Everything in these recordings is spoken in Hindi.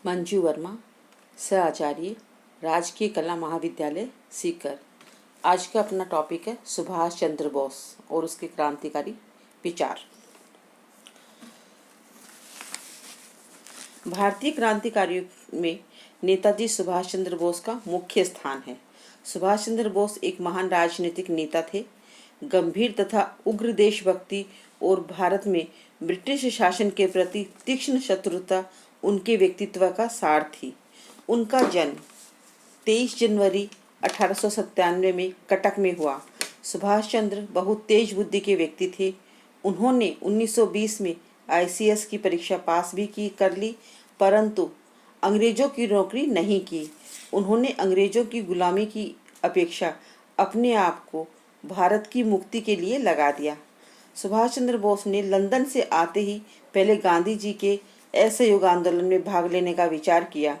मंजू वर्मा, सह आचार्य, राजकीय कला महाविद्यालय सीकर। आज का अपना टॉपिक है सुभाष चंद्र बोस और उसके क्रांतिकारी विचार। भारतीय क्रांतिकारियों में नेताजी सुभाष चंद्र बोस का मुख्य स्थान है। सुभाष चंद्र बोस एक महान राजनीतिक नेता थे। गंभीर तथा उग्र देशभक्ति और भारत में ब्रिटिश शासन के प्रति तीक्ष्ण शत्रुता उनके व्यक्तित्व का सार थी। उनका जन्म 23 जनवरी 1897 में कटक में हुआ। सुभाष चंद्र बहुत तेज बुद्धि के व्यक्ति थे। उन्होंने 1920 में ICS की परीक्षा पास भी कर ली, परंतु अंग्रेजों की नौकरी नहीं की। उन्होंने अंग्रेजों की गुलामी की अपेक्षा अपने आप को भारत की मुक्ति के लिए लगा दिया। सुभाष चंद्र बोस ने लंदन से आते ही पहले गांधी जी के असहयोग आंदोलन में भाग लेने का विचार किया,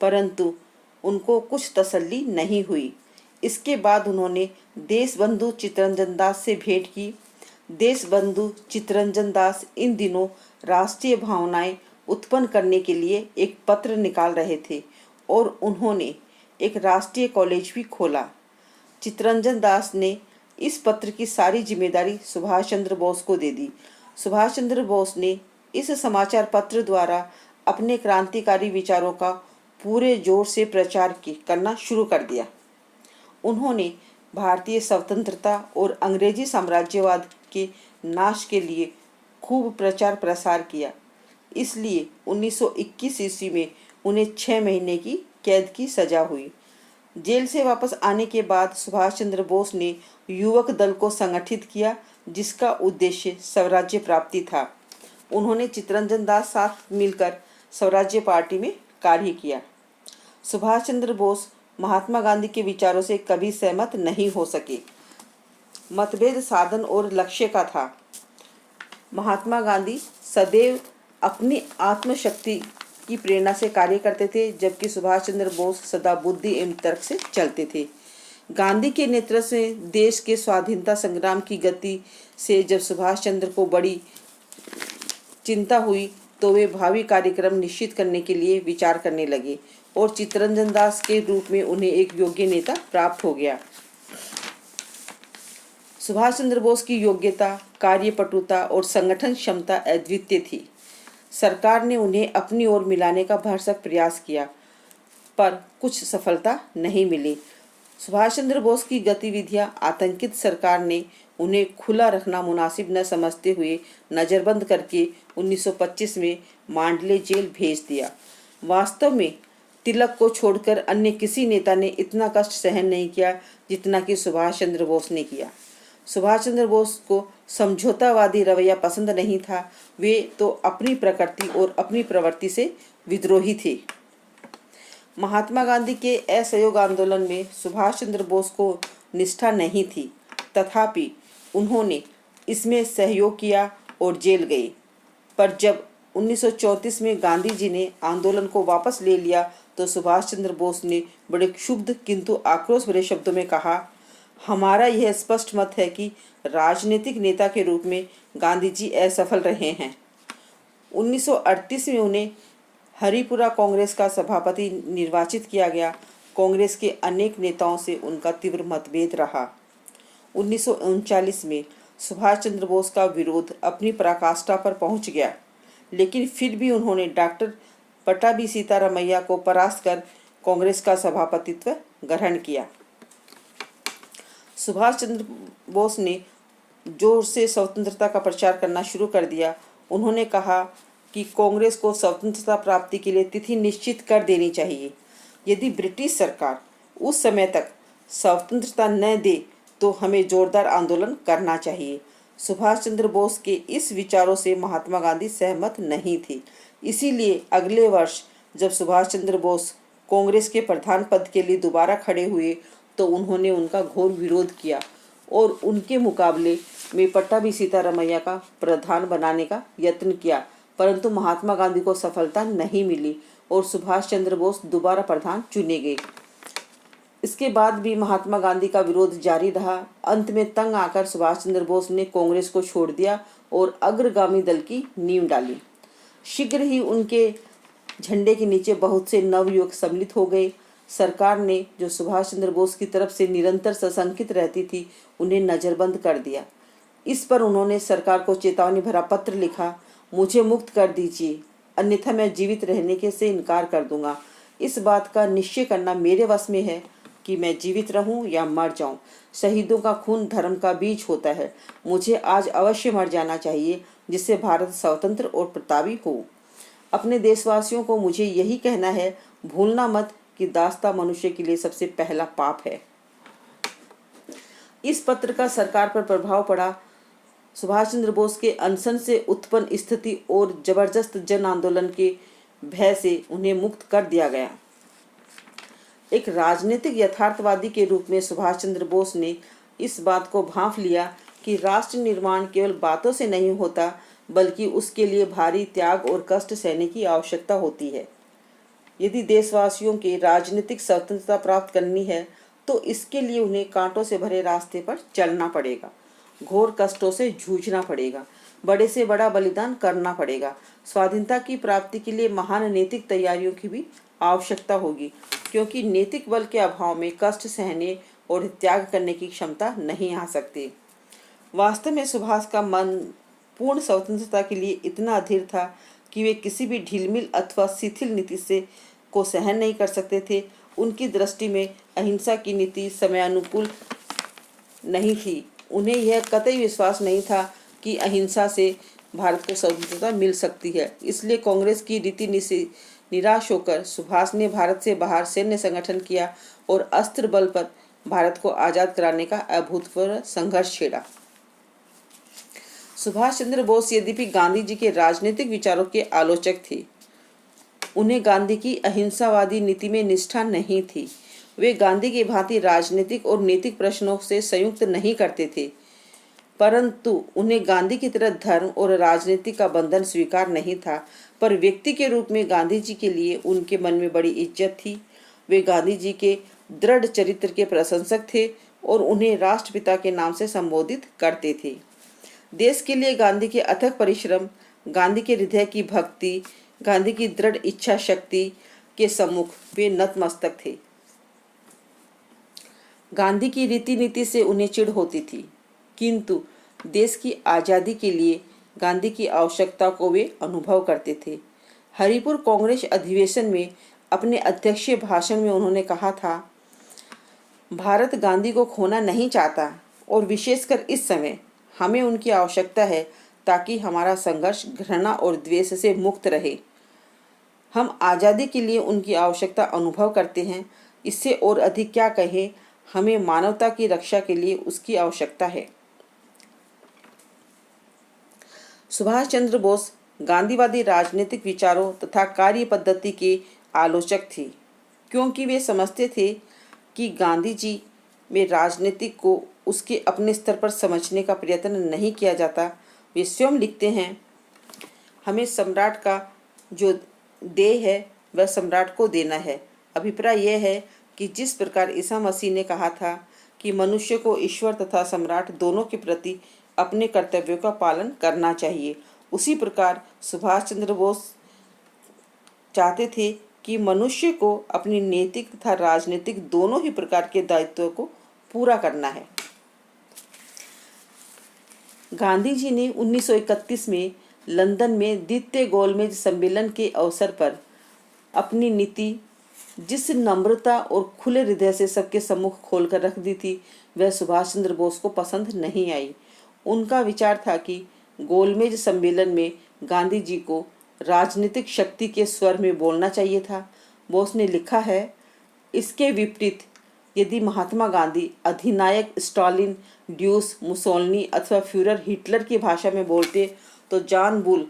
परंतु उनको कुछ तसल्ली नहीं हुई। इसके बाद उन्होंने देशबंधु चित्तरंजन दास से भेंट की। देशबंधु चित्तरंजन दास इन दिनों राष्ट्रीय भावनाएं उत्पन्न करने के लिए एक पत्र निकाल रहे थे और उन्होंने एक राष्ट्रीय कॉलेज भी खोला। चित्तरंजन दास ने इस पत्र की सारी जिम्मेदारी सुभाष चंद्र बोस को दे दी। सुभाष चंद्र बोस ने इस समाचार पत्र द्वारा अपने क्रांतिकारी विचारों का पूरे जोर से प्रचार करना शुरू कर दिया। उन्होंने भारतीय स्वतंत्रता और अंग्रेजी साम्राज्यवाद के नाश के लिए खूब प्रचार प्रसार किया। इसलिए 1921 ईस्वी में उन्हें 6 महीने की कैद की सजा हुई। जेल से वापस आने के बाद सुभाष चंद्र बोस ने युवक दल को संगठित किया, जिसका उद्देश्य स्वराज्य प्राप्ति था। उन्होंने चित्तरंजन दास साथ मिलकर स्वराज्य पार्टी में कार्य किया। सुभाष चंद्र बोस महात्मा गांधी के विचारों से कभी सहमत नहीं हो सके। मतभेद साधन और लक्ष्य का था। महात्मा गांधी सदैव अपनी आत्मशक्ति की प्रेरणा से कार्य करते थे, जबकि सुभाष चंद्र बोस सदा बुद्धि एवं तर्क से चलते थे। गांधी के नेतृत्व में देश के स्वाधीनता संग्राम की गति से जब सुभाष चंद्र को बड़ी चिंता हुई तो वे भावी कार्यक्रम निश्चित करने के लिए विचार करने लगे और चित्तरंजन दास के रूप में उन्हें एक योग्य नेता प्राप्त हो गया। सुभाष चंद्र बोस की योग्यता, कार्यपटुता और संगठन क्षमता अद्वितीय थी। सरकार ने उन्हें अपनी ओर मिलाने का भरसक प्रयास किया, पर कुछ सफलता नहीं मिली। सुभाष चंद्र बोस की गतिविधियां आतंकित सरकार ने उन्हें खुला रखना मुनासिब न समझते हुए नज़रबंद करके 1925 में मांडले जेल भेज दिया। वास्तव में तिलक को छोड़कर अन्य किसी नेता ने इतना कष्ट सहन नहीं किया जितना कि सुभाष चंद्र बोस ने किया। सुभाष चंद्र बोस को समझौतावादी रवैया पसंद नहीं था। वे तो अपनी प्रकृति और अपनी प्रवृत्ति से विद्रोही थे। महात्मा गांधी के असहयोग आंदोलन में सुभाष चंद्र बोस को निष्ठा नहीं थी, तथापि उन्होंने इसमें सहयोग किया और जेल गए। पर जब 1934 में गांधी जी ने आंदोलन को वापस ले लिया तो सुभाष चंद्र बोस ने बड़े क्षुब्ध किंतु आक्रोश भरे शब्दों में कहा, हमारा यह स्पष्ट मत है कि राजनीतिक नेता के रूप में गांधी जी असफल रहे हैं। 1938 में उन्हें हरिपुरा कांग्रेस का सभापति निर्वाचित किया गया। कांग्रेस के अनेक नेताओं से उनका तीव्र मतभेद रहा। 1939 में सुभाष चंद्र बोस का विरोध अपनी पराकाष्ठा पर पहुंच गया, लेकिन फिर भी उन्होंने डॉक्टर पट्टाभी सीतारामैया को परास्त कर कांग्रेस का सभापतित्व ग्रहण किया। सुभाष चंद्र बोस ने जोर से स्वतंत्रता का प्रचार करना शुरू कर दिया। उन्होंने कहा कि कांग्रेस को स्वतंत्रता प्राप्ति के लिए तिथि निश्चित कर देनी चाहिए। यदि ब्रिटिश सरकार उस समय तक स्वतंत्रता न दे तो हमें जोरदार आंदोलन करना चाहिए। सुभाष चंद्र बोस के इस विचारों से महात्मा गांधी सहमत नहीं थे। इसीलिए अगले वर्ष जब सुभाष चंद्र बोस कांग्रेस के प्रधान पद के लिए दोबारा खड़े हुए तो उन्होंने उनका घोर विरोध किया और उनके मुकाबले में पट्टाभी सीतारामैया का प्रधान बनाने का यत्न किया, परंतु महात्मा गांधी को सफलता नहीं मिली और सुभाष चंद्र बोस दोबारा प्रधान चुने गए। इसके बाद भी महात्मा गांधी का विरोध जारी रहा। अंत में तंग आकर सुभाष चंद्र बोस ने कांग्रेस को छोड़ दिया और अग्रगामी दल की नींव डाली। शीघ्र ही उनके झंडे के नीचे बहुत से नवयुवक सम्मिलित हो गए। सरकार ने, जो सुभाष चंद्र बोस की तरफ से निरंतर सशंकित रहती थी, उन्हें नजरबंद कर दिया। इस पर उन्होंने सरकार को चेतावनी भरा पत्र लिखा, मुझे मुक्त कर दीजिए, अन्यथा मैं जीवित रहने के से इनकार कर दूंगा। इस बात का निश्चय करना मेरे वश में है कि मैं जीवित रहूं या मर जाऊं। शहीदों का खून धर्म का बीज होता है। मुझे आज अवश्य मर जाना चाहिए, जिससे भारत स्वतंत्र और प्रतापी हो। अपने देशवासियों को मुझे यही कहना है, भूलना मत कि दास्ता मनुष्य के लिए सबसे पहला पाप है। इस पत्र का सरकार पर प्रभाव पड़ा। सुभाष चंद्र बोस के अनशन से उत्पन्न स्थिति और जबरदस्त जन आंदोलन के भय से उन्हें मुक्त कर दिया गया। एक राजनीतिक यथार्थवादी के रूप में सुभाष चंद्र बोस ने इस बात को भांप लिया कि राष्ट्र निर्माण केवल बातों से नहीं होता, बल्कि उसके लिए भारी त्याग और कष्ट सहने की आवश्यकता होती है। यदि देशवासियों के राजनीतिक स्वतंत्रता प्राप्त करनी है, तो इसके लिए उन्हें कांटों से भरे रास्ते पर चलना पड़ेगा, घोर कष्टों से जूझना पड़ेगा, बड़े से बड़ा बलिदान करना पड़ेगा। स्वाधीनता की प्राप्ति के लिए महान नैतिक तैयारियों की भी आवश्यकता होगी, क्योंकि नैतिक बल के अभाव में कष्ट सहने और त्याग करने की क्षमता नहीं आ सकती। वास्तव में सुभाष का मन पूर्ण स्वतंत्रता के लिए इतना अधीर था कि वे किसी भी ढीलमिल अथवा शिथिल नीति से को सहन नहीं कर सकते थे। उनकी दृष्टि में अहिंसा की नीति समयानुकूल नहीं थी। उन्हें यह कतई विश्वास नहीं था कि अहिंसा से भारत को स्वतंत्रता मिल सकती है। इसलिए कांग्रेस की रीति से निराश होकर सुभाष ने भारत से बाहर सैन्य संगठन किया और अस्त्र बल पर भारत को आजाद कराने का अभूतपूर्व संघर्ष छेड़ा। सुभाष चंद्र बोस यद्यपि गांधी जी के राजनीतिक विचारों के आलोचक थे, उन्हें गांधी की अहिंसावादी नीति में निष्ठा नहीं थी। वे गांधी की भांति राजनीतिक और नैतिक प्रश्नों से संयुक्त नहीं करते थे, परंतु उन्हें गांधी की तरह धर्म और राजनीति का बंधन स्वीकार नहीं था। पर व्यक्ति के रूप में गांधी जी के लिए उनके मन में बड़ी इज्जत थी। वे गांधी जी के दृढ़ चरित्र के प्रशंसक थे और उन्हें राष्ट्रपिता के नाम से संबोधित करते थे। देश के लिए गांधी के अथक परिश्रम, गांधी के हृदय की भक्ति, गांधी की दृढ़ इच्छा शक्ति के सम्मुख वे नतमस्तक थे। गांधी की रीति नीति से उन्हें चिढ़ होती थी, किंतु देश की आज़ादी के लिए गांधी की आवश्यकता को वे अनुभव करते थे। हरिपुर कांग्रेस अधिवेशन में अपने अध्यक्षीय भाषण में उन्होंने कहा था, भारत गांधी को खोना नहीं चाहता और विशेषकर इस समय हमें उनकी आवश्यकता है ताकि हमारा संघर्ष घृणा और द्वेष से मुक्त रहे। हम आज़ादी के लिए उनकी आवश्यकता अनुभव करते हैं। इससे और अधिक क्या कहें, हमें मानवता की रक्षा के लिए उसकी आवश्यकता है। सुभाष चंद्र बोस गांधीवादी राजनीतिक विचारों तथा कार्य पद्धति के आलोचक थे, क्योंकि वे समझते थे कि गांधी जी में राजनीति को उसके अपने स्तर पर समझने का प्रयत्न नहीं किया जाता। वे स्वयं लिखते हैं, हमें सम्राट का जो देह है वह सम्राट को देना है। अभिप्राय यह है कि जिस प्रकार ईसा मसीह ने कहा था कि मनुष्य को ईश्वर तथा सम्राट दोनों के प्रति अपने कर्तव्यों का पालन करना चाहिए, उसी प्रकार सुभाष चंद्र बोस चाहते थे कि मनुष्य को अपनी नैतिक तथा राजनीतिक दोनों ही प्रकार के दायित्वों को पूरा करना है। गांधी जी ने 1931 में लंदन में द्वितीय गोलमेज सम्मेलन के अवसर पर अपनी नीति जिस नम्रता और खुले हृदय से सबके सम्मुख खोलकर रख दी थी, वह सुभाष चंद्र बोस को पसंद नहीं आई। उनका विचार था कि गोलमेज सम्मेलन में गांधी जी को राजनीतिक शक्ति के स्वर में बोलना चाहिए था। बोस ने लिखा है, इसके विपरीत यदि महात्मा गांधी अधिनायक स्टालिन, ड्यूस, मुसोलिनी अथवा फ्यूरर हिटलर की भाषा में बोलते तो जॉन बुल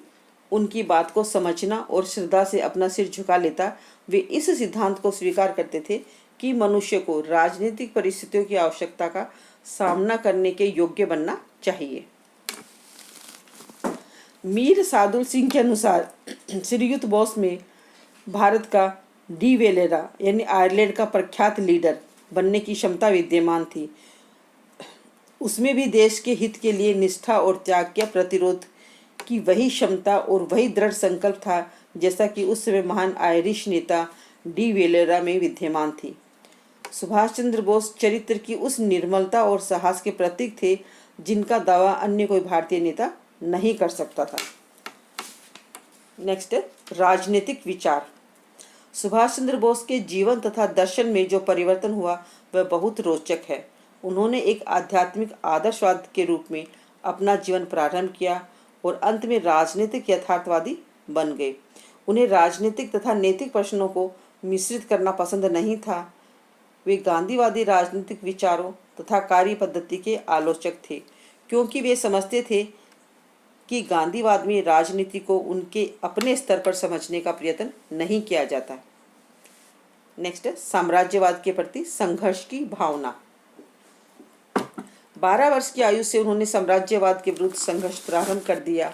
उनकी बात को समझना और श्रद्धा से अपना सिर झुका लेता। वे इस सिद्धांत को स्वीकार करते थे कि मनुष्य को राजनीतिक परिस्थितियों की आवश्यकता का सामना करने के योग्य बनना चाहिए। मीर सादुल सिंह के अनुसार श्रीयुत बोस में भारत का डी वेलेरा यानी आयरलैंड का प्रख्यात लीडर बनने की क्षमता विद्यमान थी। उसमें भी देश के हित के लिए निष्ठा और त्याग के प्रतिरोध की वही क्षमता और वही दृढ़ संकल्प था जैसा कि उस समय महान आयरिश नेता डी वेलेरा में विद्यमान थी। सुभाष चंद्र बोस चरित्र की उस निर्मलता और साहस के प्रतीक थे जिनका दावा अन्य कोई भारतीय नेता नहीं कर सकता था। नेक्स्ट है राजनीतिक विचार। सुभाष चंद्र बोस के जीवन तथा दर्शन में जो परिवर्तन हुआ वह बहुत रोचक है। उन्होंने एक आध्यात्मिक आदर्शवाद के रूप में अपना जीवन प्रारंभ किया और अंत में राजनीतिक यथार्थवादी बन गए। उन्हें राजनीतिक तथा नैतिक प्रश्नों को मिश्रित करना पसंद नहीं था। वे गांधीवादी राजनीतिक विचारों तथा कार्य पद्धति के आलोचक थे, क्योंकि वे समझते थे कि गांधीवाद में राजनीति को उनके अपने स्तर पर समझने का प्रयत्न नहीं किया जाता। नेक्स्ट है साम्राज्यवाद के प्रति संघर्ष की भावना। 12 वर्ष की आयु से उन्होंने साम्राज्यवाद के विरुद्ध संघर्ष प्रारंभ कर दिया।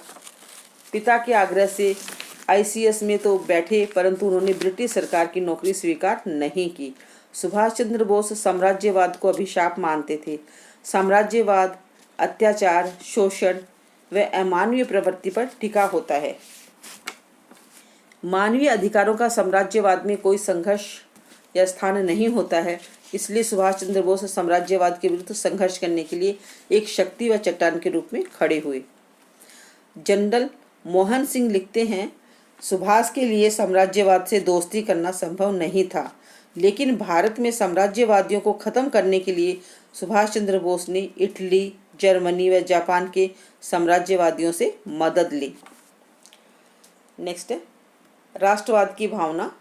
पिता के आग्रह से ICS में तो बैठे, परंतु उन्होंने ब्रिटिश सरकार की नौकरी स्वीकार नहीं की। सुभाष चंद्र बोस साम्राज्यवाद को अभिशाप मानते थे। साम्राज्यवाद अत्याचार, शोषण व अमानवीय प्रवृत्ति पर टिका होता है। मानवीय अधिकारों का साम्राज्यवाद में कोई संघर्ष या स्थान नहीं होता है। इसलिए सुभाष चंद्र बोस साम्राज्यवाद के विरुद्ध संघर्ष करने के लिए एक शक्ति व चट्टान के रूप में खड़े हुए। जनरल मोहन सिंह लिखते हैं, सुभाष के लिए साम्राज्यवाद से दोस्ती करना संभव नहीं था, लेकिन भारत में साम्राज्यवादियों को खत्म करने के लिए सुभाष चंद्र बोस ने इटली, जर्मनी व जापान के साम्राज्यवादियों से मदद ली। नेक्स्ट है राष्ट्रवाद की भावना।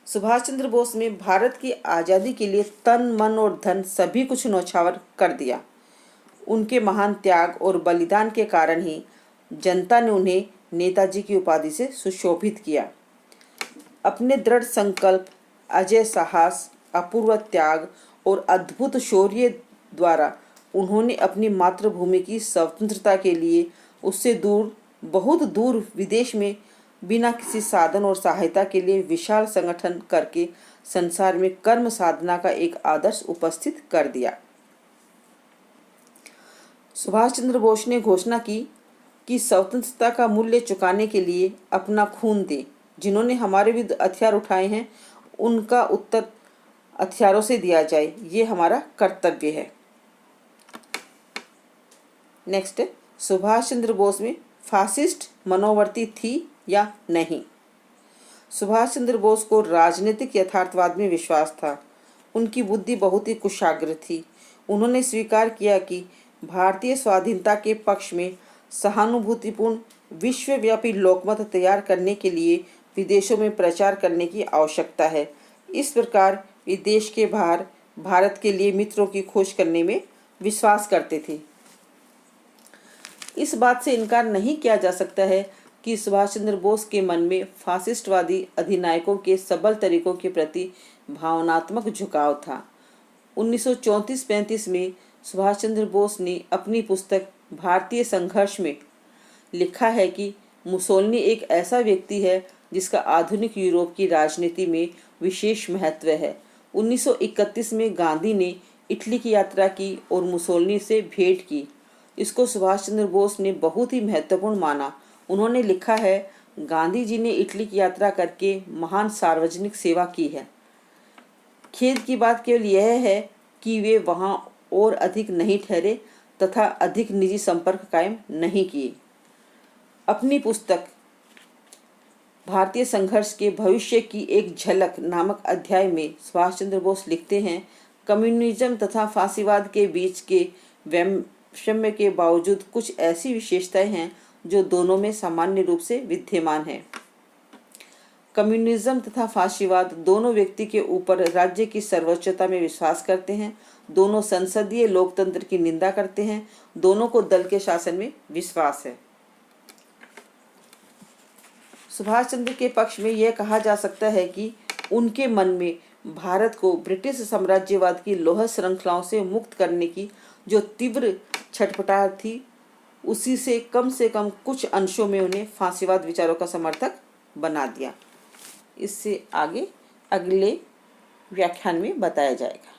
सुभाष चंद्र बोस ने भारत की आज़ादी के लिए तन, मन और धन सभी कुछ न्यौछावर कर दिया। उनके महान त्याग और बलिदान के कारण ही जनता ने उन्हें नेताजी की उपाधि से सुशोभित किया। अपने दृढ़ संकल्प, अजय साहस, अपूर्व त्याग और अद्भुत शौर्य द्वारा उन्होंने अपनी मातृभूमि की स्वतंत्रता के लिए उससे दूर, बहुत दूर विदेश में बिना किसी साधन और सहायता के लिए विशाल संगठन करके संसार में कर्म साधना का एक आदर्श उपस्थित कर दिया। सुभाष चंद्र बोस ने घोषणा की कि स्वतंत्रता का मूल्य चुकाने के लिए अपना खून दे। जिन्होंने हमारे विरुद्ध हथियार उठाए हैं उनका उत्तर हथियारों से दिया जाए, ये हमारा कर्तव्य है। नेक्स्ट है सुभाष चंद्र बोस में फासिस्ट मनोवृत्ति थी या नहीं। सुभाष चंद्र बोस को राजनीतिक यथार्थवाद में विश्वास था। उनकी बुद्धि बहुत ही कुशाग्र थी। उन्होंने स्वीकार किया कि भारतीय स्वाधीनता के पक्ष में सहानुभूतिपूर्ण विश्वव्यापी लोकमत तैयार करने के लिए विदेशों में प्रचार करने की आवश्यकता है। इस प्रकार वे देश के बाहर भारत के लिए मित्रों की खोज करने में विश्वास करते थे। इस बात से इनकार नहीं किया जा सकता है कि सुभाष चंद्र बोस के मन में फासिस्टवादी अधिनायकों के सबल तरीकों के प्रति भावनात्मक झुकाव था। 1934-35 में सुभाष चंद्र बोस ने अपनी पुस्तक भारतीय संघर्ष में लिखा है कि मुसोलिनी एक ऐसा व्यक्ति है जिसका आधुनिक यूरोप की राजनीति में विशेष महत्व है। 1931 में गांधी ने इटली की यात्रा की और मुसोलिनी से भेंट की। इसको सुभाष चंद्र बोस ने बहुत ही महत्वपूर्ण माना। उन्होंने लिखा है, गांधी जी ने इटली की यात्रा करके महान सार्वजनिक सेवा की है। खेद की बात केवल यह है कि वे वहां और अधिक नहीं ठहरे तथा अधिक निजी संपर्क कायम नहीं किए। अपनी पुस्तक भारतीय संघर्ष के भविष्य की एक झलक नामक अध्याय में सुभाष चंद्र बोस लिखते हैं, कम्युनिज्म तथा फांसीवाद के बीच के वैषम्य के बावजूद कुछ ऐसी विशेषताएं हैं जो दोनों में सामान्य रूप से विद्यमान है। कम्युनिज्म तथा फांसीवाद दोनों व्यक्ति के ऊपर राज्य की सर्वोच्चता में विश्वास करते हैं, दोनों संसदीय लोकतंत्र की निंदा करते हैं, दोनों को दल के शासन में विश्वास है। सुभाष चंद्र के पक्ष में यह कहा जा सकता है कि उनके मन में भारत को ब्रिटिश साम्राज्यवाद की लौह श्रृंखलाओं से मुक्त करने की जो तीव्र छटपटाहट थी, उसी से कम कुछ अंशों में उन्हें फांसीवाद विचारों का समर्थक बना दिया। इससे आगे अगले व्याख्यान में बताया जाएगा।